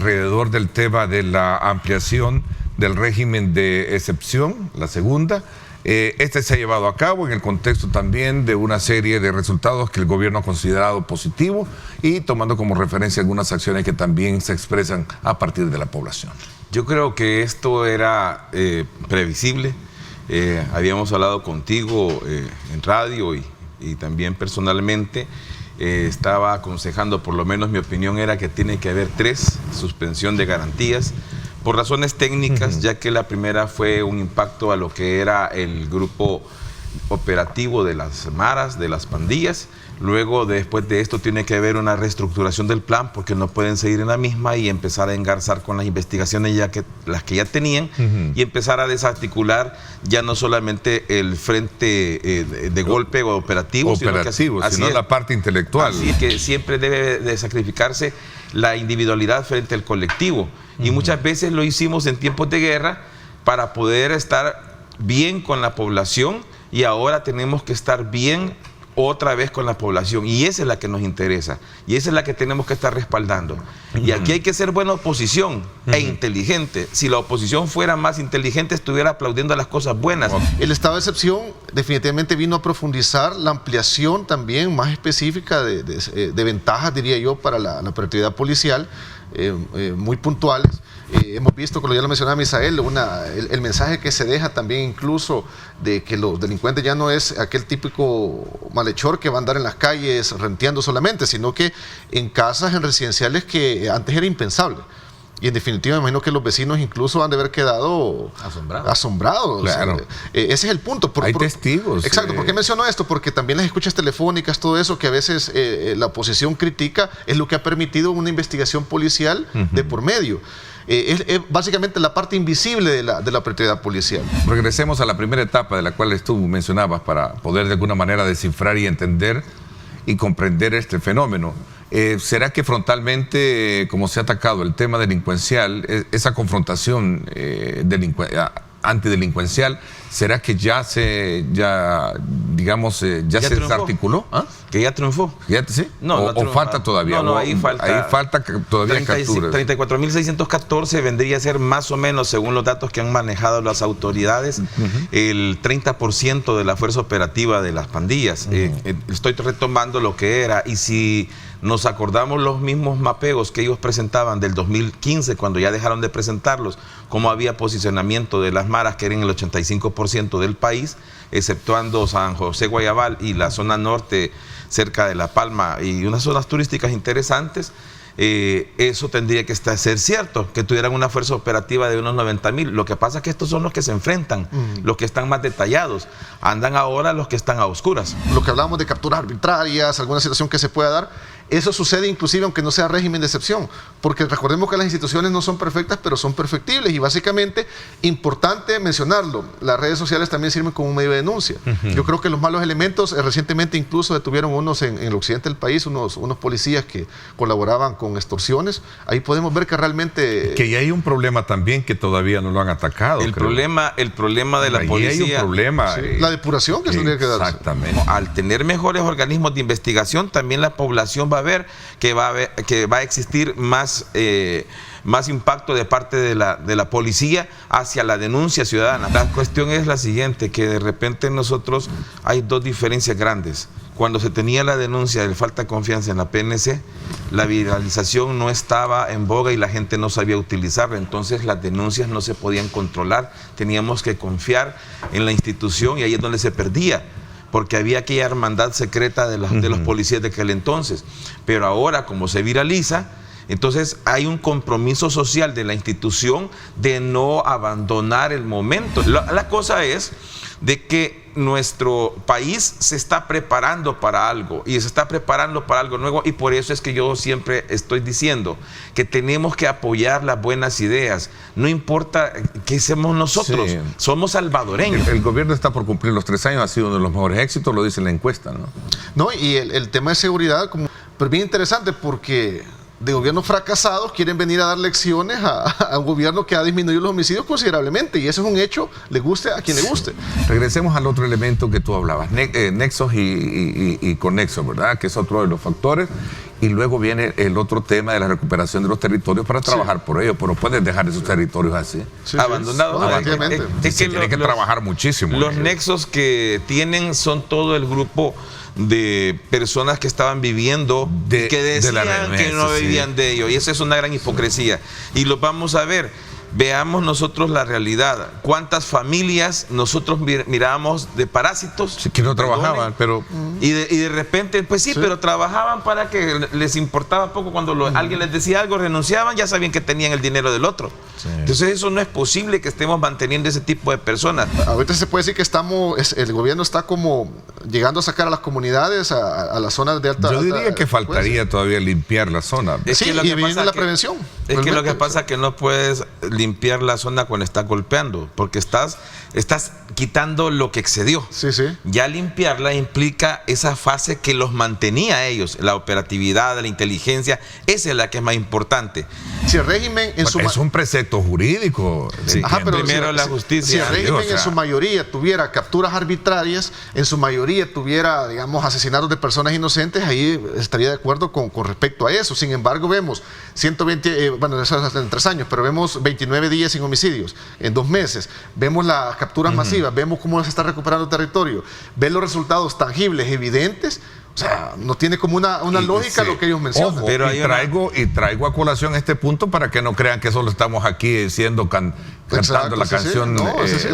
alrededor del tema de la ampliación del régimen de excepción, la segunda. Este se ha llevado a cabo en el contexto también de una serie de resultados que el gobierno ha considerado positivos y tomando como referencia algunas acciones que también se expresan a partir de la población. Yo creo que esto era previsible. Habíamos hablado contigo en radio y también personalmente. Estaba aconsejando, por lo menos mi opinión era que tiene que haber 3, suspensión de garantías, por razones técnicas, ya que la primera fue un impacto a lo que era el grupo operativo de las maras, de las pandillas. Luego, después de esto, tiene que haber una reestructuración del plan porque no pueden seguir en la misma y empezar a engarzar con las investigaciones las que ya tenían y empezar a desarticular ya no solamente el frente de golpe o operativo, sino la parte intelectual. Así es que siempre debe de sacrificarse la individualidad frente al colectivo. Y muchas veces lo hicimos en tiempos de guerra para poder estar bien con la población y ahora tenemos que estar bien otra vez con la población y esa es la que nos interesa y esa es la que tenemos que estar respaldando. Y aquí hay que ser buena oposición e inteligente. Si la oposición fuera más inteligente estuviera aplaudiendo las cosas buenas. El estado de excepción definitivamente vino a profundizar la ampliación también más específica de ventajas, diría yo, para la operatividad policial, muy puntuales. Hemos visto, como ya lo mencionaba Misael, el mensaje que se deja también incluso de que los delincuentes ya no es aquel típico malhechor que va a andar en las calles renteando solamente, sino que en casas, en residenciales que antes era impensable. Y en definitiva, me imagino que los vecinos incluso han de haber quedado asombrados. Claro. Ese es el punto. Hay testigos. Exacto. ¿Por qué menciono esto? Porque también las escuchas telefónicas, todo eso que a veces la oposición critica, es lo que ha permitido una investigación policial de por medio. Es básicamente la parte invisible de la operatividad policial. Regresemos a la primera etapa de la cual tú mencionabas para poder de alguna manera descifrar y entender y comprender este fenómeno. ¿Será que frontalmente, como se ha atacado el tema delincuencial, esa confrontación antidelincuencial, será que ya se desarticuló? ¿Ah? Que ya triunfó. ¿Sí? No, ¿O falta todavía? No, ahí falta. Ahí falta todavía capturas. 34.614 vendría a ser más o menos, según los datos que han manejado las autoridades, el 30% de la fuerza operativa de las pandillas. Estoy retomando lo que era, y si nos acordamos los mismos mapeos que ellos presentaban del 2015, cuando ya dejaron de presentarlos, cómo había posicionamiento de las maras, que eran el 85% del país, exceptuando San José, Guayabal y la zona norte, cerca de La Palma, y unas zonas turísticas interesantes. Eso tendría que ser cierto, que tuvieran una fuerza operativa de unos 90.000. Lo que pasa es que estos son los que se enfrentan, los que están más detallados. Andan ahora los que están a oscuras. Lo que hablábamos de capturas arbitrarias, alguna situación que se pueda dar, eso sucede inclusive aunque no sea régimen de excepción, porque recordemos que las instituciones no son perfectas, pero son perfectibles, y básicamente, importante mencionarlo, las redes sociales también sirven como un medio de denuncia. Yo creo que los malos elementos, recientemente incluso detuvieron unos en el occidente del país, unos policías que colaboraban con extorsiones. Ahí podemos ver que realmente... Que ya hay un problema también que todavía no lo han atacado. El problema de la policía... Hay un problema. Sí, la depuración que tendría que darse. Exactamente. Al tener mejores organismos de investigación, también la población va a ver que va a existir más impacto de parte de la policía hacia la denuncia ciudadana. La cuestión es la siguiente, que de repente nosotros hay dos diferencias grandes. Cuando se tenía la denuncia de falta de confianza en la PNC, la viralización no estaba en boga y la gente no sabía utilizarla, entonces las denuncias no se podían controlar, teníamos que confiar en la institución y ahí es donde se perdía, porque había aquella hermandad secreta de los policías de aquel entonces. Pero ahora, como se viraliza, entonces hay un compromiso social de la institución de no abandonar el momento. La cosa es de que nuestro país se está preparando para algo, y se está preparando para algo nuevo, y por eso es que yo siempre estoy diciendo que tenemos que apoyar las buenas ideas, no importa qué seamos nosotros, somos salvadoreños. El gobierno está por cumplir los 3 años, ha sido uno de los mejores éxitos, lo dice la encuesta, ¿no? No, y el tema de seguridad, pero bien interesante, porque de gobiernos fracasados quieren venir a dar lecciones a un gobierno que ha disminuido los homicidios considerablemente, y eso es un hecho, le guste a quien le guste. Regresemos al otro elemento que tú hablabas, nexos y conexos, ¿verdad? Que es otro de los factores, y luego viene el otro tema de la recuperación de los territorios para trabajar por ellos, pero puedes dejar esos territorios así. Abandonados. Es que tiene que trabajar muchísimo. Los nexos que tienen son todo el grupo de personas que estaban viviendo y que decían que no vivían de ello, y eso es una gran hipocresía, y lo vamos a ver. Veamos nosotros la realidad. ¿Cuántas familias nosotros mirábamos de parásitos? Sí, que no trabajaban, pero... Y de repente, pues sí, pero trabajaban para que les importaba poco. Cuando alguien les decía algo, renunciaban, ya sabían que tenían el dinero del otro. Sí. Entonces eso no es posible que estemos manteniendo ese tipo de personas. Ahorita se puede decir que el gobierno está como llegando a sacar a las comunidades a las zonas de alta... Yo diría que faltaría todavía limpiar la zona. Sí, y viene la prevención. Es que lo que pasa es que no puedes limpiar la zona cuando está golpeando, porque estás quitando lo que excedió. Sí, sí. Ya limpiarla implica esa fase que los mantenía a ellos, la operatividad, la inteligencia, esa es la que es más importante. Si el régimen es un precepto jurídico. Sí. Ajá, pero primero la justicia. Si el régimen en su mayoría tuviera capturas arbitrarias, en su mayoría tuviera, digamos, asesinatos de personas inocentes, ahí estaría de acuerdo con respecto a eso. Sin embargo, vemos 120, bueno, eso es en 3 años, pero vemos 29 días sin homicidios en 2 meses. Vemos las capturas masivas, vemos cómo se está recuperando territorio, ven los resultados tangibles, evidentes. O sea, no tiene como una lógica lo que ellos mencionan. Ojo, pero traigo a colación este punto para que no crean que solo estamos aquí diciendo cantando la canción,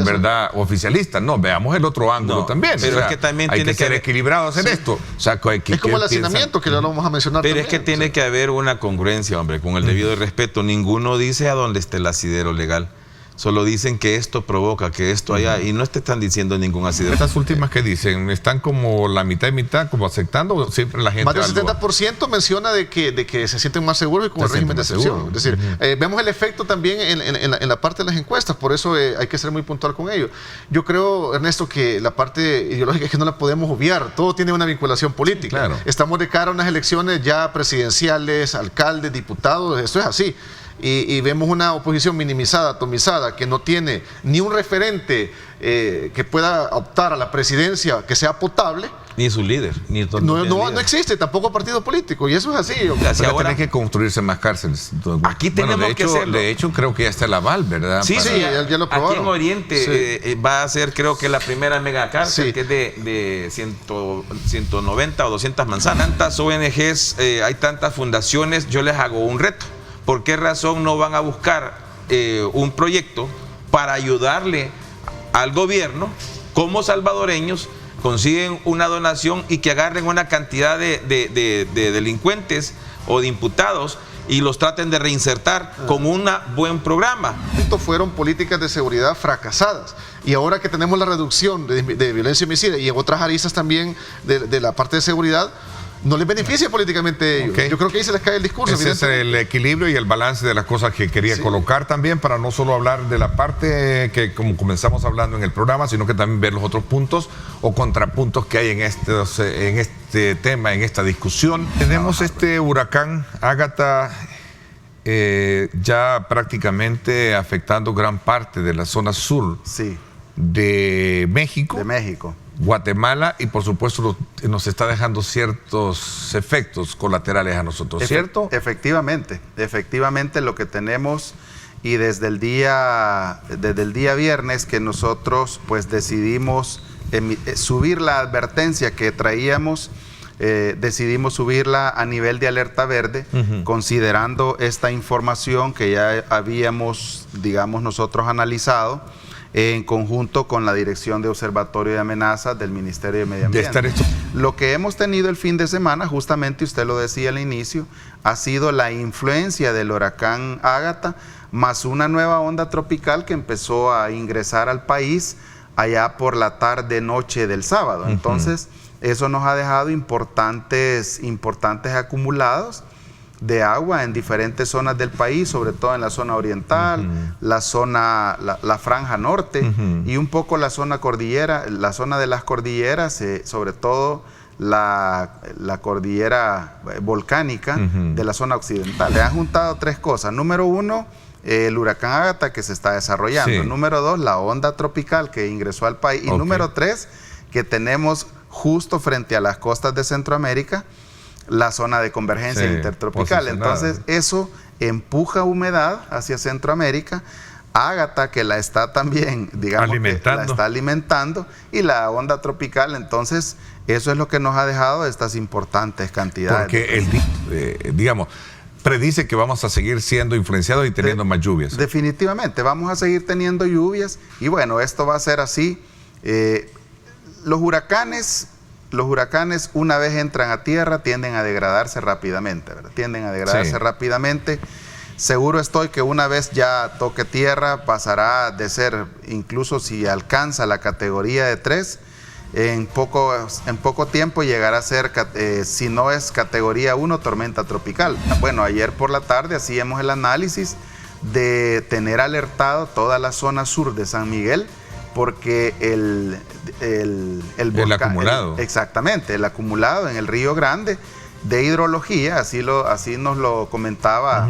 verdad, oficialista. No, veamos el otro ángulo también. Pero es que también hay que ser equilibrados en esto. O sea, es como el hacinamiento, que ya lo vamos a mencionar. Pero también, es que tiene que haber una congruencia, hombre, con el debido respeto. Ninguno dice a dónde está el asidero legal. Solo dicen que esto provoca, que esto allá, y no te están diciendo ningún asidero. Estas últimas que dicen, ¿están como la mitad y mitad, como aceptando, o siempre la gente... Más del 70% menciona de que se sienten más seguros y con el régimen de excepción. Es decir, vemos el efecto también en la parte de las encuestas, por eso hay que ser muy puntual con ello. Yo creo, Ernesto, que la parte ideológica es que no la podemos obviar, todo tiene una vinculación política. Claro. Estamos de cara a unas elecciones ya presidenciales, alcaldes, diputados, eso es así. Y vemos una oposición minimizada, atomizada, que no tiene ni un referente que pueda optar a la presidencia que sea potable. Ni su líder. Ni no existe tampoco partido político, y eso es así. Pero ahora tiene que construirse más cárceles. Aquí tenemos que hacerlo. De hecho, creo que ya está el aval, ¿verdad? Sí, ya lo probaron. Aquí en Oriente va a ser, creo que la primera mega cárcel, que es de 190 o 200 manzanas. Tantas ONGs, hay tantas fundaciones, yo les hago un reto. ¿Por qué razón no van a buscar un proyecto para ayudarle al gobierno como salvadoreños, consiguen una donación y que agarren una cantidad de delincuentes o de imputados y los traten de reinsertar con un buen programa? Esto fueron políticas de seguridad fracasadas, y ahora que tenemos la reducción de violencia homicida y en otras aristas también de la parte de seguridad, no les beneficia políticamente a ellos. Yo creo que ahí se les cae el discurso. Ese es el equilibrio y el balance de las cosas que quería colocar también, para no solo hablar de la parte que como comenzamos hablando en el programa, sino que también ver los otros puntos o contrapuntos que hay en este tema, en esta discusión. Tenemos este huracán Ágata ya prácticamente afectando gran parte de la zona sur de México. Guatemala, y por supuesto nos está dejando ciertos efectos colaterales a nosotros, ¿cierto? Efectivamente lo que tenemos, y desde el día viernes que nosotros pues decidimos subir la advertencia que traíamos, decidimos subirla a nivel de alerta verde, considerando esta información que ya habíamos, digamos, nosotros analizado en conjunto con la Dirección de Observatorio de Amenazas del Ministerio de Medio Ambiente. Lo que hemos tenido el fin de semana, justamente usted lo decía al inicio, ha sido la influencia del huracán Ágata, más una nueva onda tropical que empezó a ingresar al país allá por la tarde-noche del sábado. Entonces, eso nos ha dejado importantes acumulados de agua en diferentes zonas del país, sobre todo en la zona oriental, la franja norte, y un poco la zona cordillera, la zona de las cordilleras, sobre todo la cordillera volcánica de la zona occidental. Le han juntado 3 cosas. Número 1, el huracán Ágata que se está desarrollando. Número 2, la onda tropical que ingresó al país. Y número 3, que tenemos justo frente a las costas de Centroamérica la zona de convergencia intertropical. Entonces eso empuja humedad hacia Centroamérica. Ágata, que la está también, digamos, la está alimentando, y la onda tropical. Entonces eso es lo que nos ha dejado estas importantes cantidades. Porque digamos, predice que vamos a seguir siendo influenciados y teniendo más lluvias. Definitivamente, vamos a seguir teniendo lluvias, y bueno, esto va a ser así. Los huracanes, una vez entran a tierra, tienden a degradarse rápidamente, ¿verdad? Tienden a degradarse rápidamente. Seguro estoy que una vez ya toque tierra, pasará de ser, incluso si alcanza la categoría de 3, en poco tiempo llegará a ser, si no es categoría 1, tormenta tropical. Bueno, ayer por la tarde hacíamos el análisis de tener alertado toda la zona sur de San Miguel, porque el volcán, acumulado. Exactamente, el acumulado en el Río Grande de hidrología, así nos lo comentaba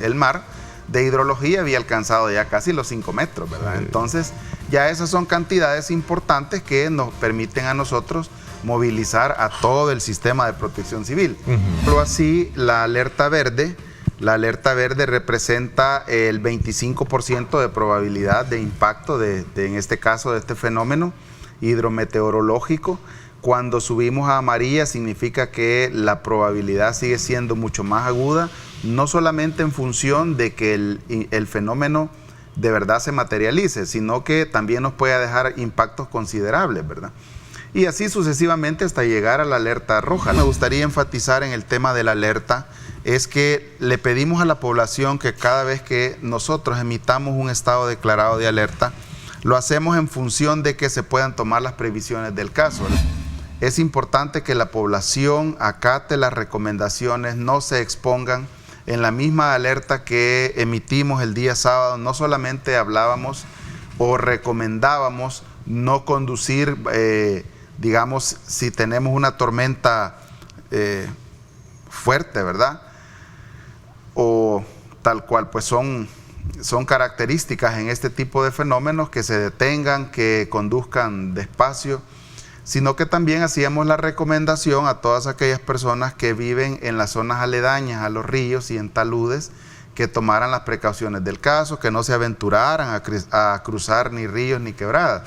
el mar, de hidrología había alcanzado ya casi los 5 metros, ¿verdad? Entonces ya esas son cantidades importantes que nos permiten a nosotros movilizar a todo el sistema de protección civil. Pero así la alerta verde representa el 25% de probabilidad de impacto en este caso de este fenómeno hidrometeorológico. Cuando subimos a amarilla significa que la probabilidad sigue siendo mucho más aguda, no solamente en función de que el fenómeno de verdad se materialice, sino que también nos puede dejar impactos considerables, ¿verdad? Y así sucesivamente hasta llegar a la alerta roja. Me gustaría enfatizar en el tema de la alerta, es que le pedimos a la población que cada vez que nosotros emitamos un estado declarado de alerta, lo hacemos en función de que se puedan tomar las previsiones del caso. Es importante que la población acate las recomendaciones, no se expongan. En la misma alerta que emitimos el día sábado, no solamente hablábamos o recomendábamos no conducir, digamos, si tenemos una tormenta fuerte, ¿verdad? O tal cual, pues son características en este tipo de fenómenos, que se detengan, que conduzcan despacio, sino que también hacíamos la recomendación a todas aquellas personas que viven en las zonas aledañas a los ríos y en taludes, que tomaran las precauciones del caso, que no se aventuraran a cruzar ni ríos ni quebradas.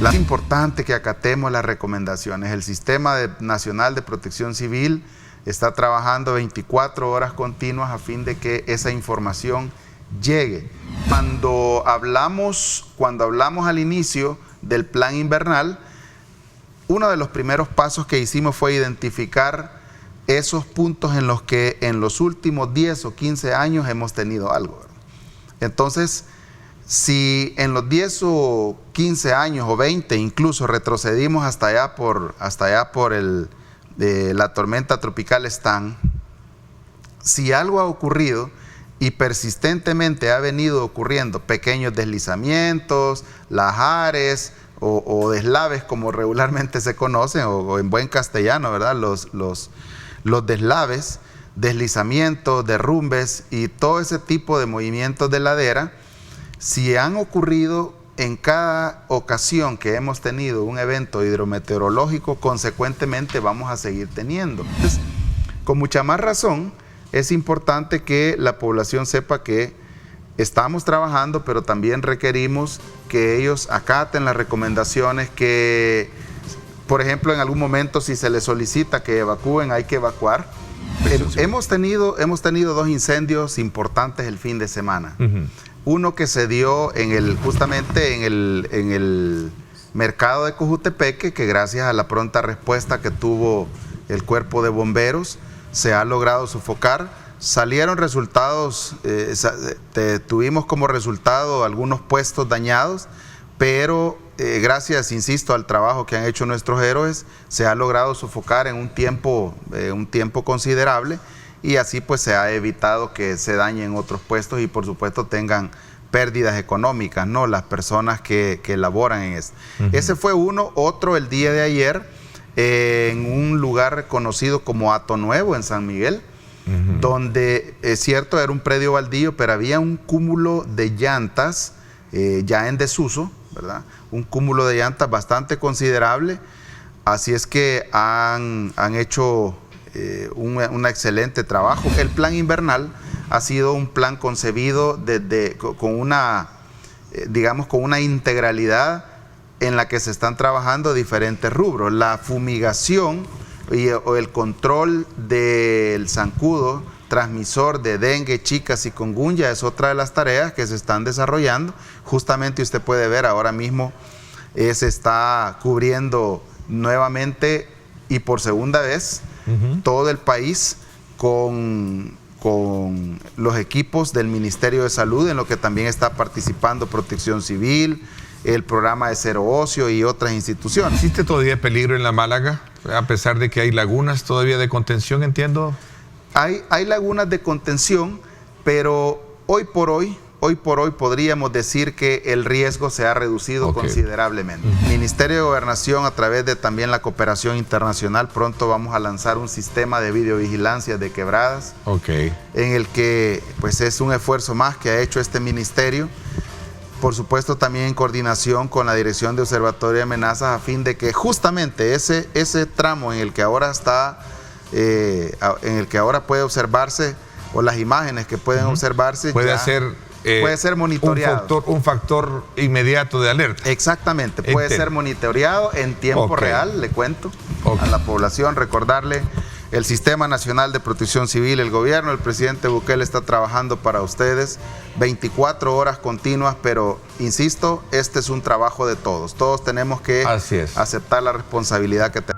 Es importante que acatemos las recomendaciones. El Sistema Nacional de Protección Civil está trabajando 24 horas continuas a fin de que esa información llegue. Cuando hablamos al inicio del plan invernal, uno de los primeros pasos que hicimos fue identificar esos puntos en los que en los últimos 10 o 15 años hemos tenido algo, ¿verdad? Entonces, si en los 10 o 15 años o 20 incluso retrocedimos hasta allá por la tormenta tropical Stan, si algo ha ocurrido y persistentemente ha venido ocurriendo pequeños deslizamientos, lahares o deslaves, como regularmente se conocen, o en buen castellano, ¿verdad? Los deslaves, deslizamientos, derrumbes y todo ese tipo de movimientos de ladera, si han ocurrido en cada ocasión que hemos tenido un evento hidrometeorológico, consecuentemente vamos a seguir teniendo. Entonces, con mucha más razón, es importante que la población sepa que estamos trabajando, pero también requerimos que ellos acaten las recomendaciones, que, por ejemplo, en algún momento si se les solicita que evacúen, hay que evacuar. Hemos tenido 2 incendios importantes el fin de semana. Uno que se dio justamente en el mercado de Cojutepeque, que gracias a la pronta respuesta que tuvo el cuerpo de bomberos, se ha logrado sofocar. Salieron resultados, tuvimos como resultado algunos puestos dañados, pero gracias, insisto, al trabajo que han hecho nuestros héroes, se ha logrado sofocar en un tiempo considerable, y así pues se ha evitado que se dañen otros puestos y por supuesto tengan pérdidas económicas, ¿no?, las personas que laboran en esto. Ese fue uno. Otro el día de ayer, en un lugar conocido como Hato Nuevo, en San Miguel, donde, es cierto, era un predio baldío, pero había un cúmulo de llantas ya en desuso, ¿verdad? Un cúmulo de llantas bastante considerable. Así es que han hecho un excelente trabajo. El plan invernal ha sido un plan concebido con una, digamos, con una integralidad en la que se están trabajando diferentes rubros. La fumigación o el control del zancudo transmisor de dengue, chicas y chikungunya es otra de las tareas que se están desarrollando. Justamente usted puede ver ahora mismo se está cubriendo nuevamente y por segunda vez todo el país con los equipos del Ministerio de Salud, en lo que también está participando Protección Civil, el programa de Cero Ocio y otras instituciones. ¿Existe todavía peligro en la Málaga, a pesar de que hay lagunas todavía de contención, entiendo? Hay lagunas de contención, pero hoy por hoy podríamos decir que el riesgo se ha reducido considerablemente. Ministerio de Gobernación, a través de también la cooperación internacional, pronto vamos a lanzar un sistema de videovigilancia de quebradas, en el que pues es un esfuerzo más que ha hecho este ministerio. Por supuesto, también en coordinación con la Dirección de Observatorio de Amenazas, a fin de que justamente ese tramo en el que ahora está, en el que ahora puede observarse, o las imágenes que pueden observarse, puede ser monitoreado. Un factor inmediato de alerta. Exactamente, puede ser monitoreado en tiempo real, le cuento a la población, recordarle. El Sistema Nacional de Protección Civil, el gobierno, el presidente Bukele está trabajando para ustedes 24 horas continuas, pero insisto, este es un trabajo de todos. Todos tenemos que aceptar la responsabilidad que tenemos.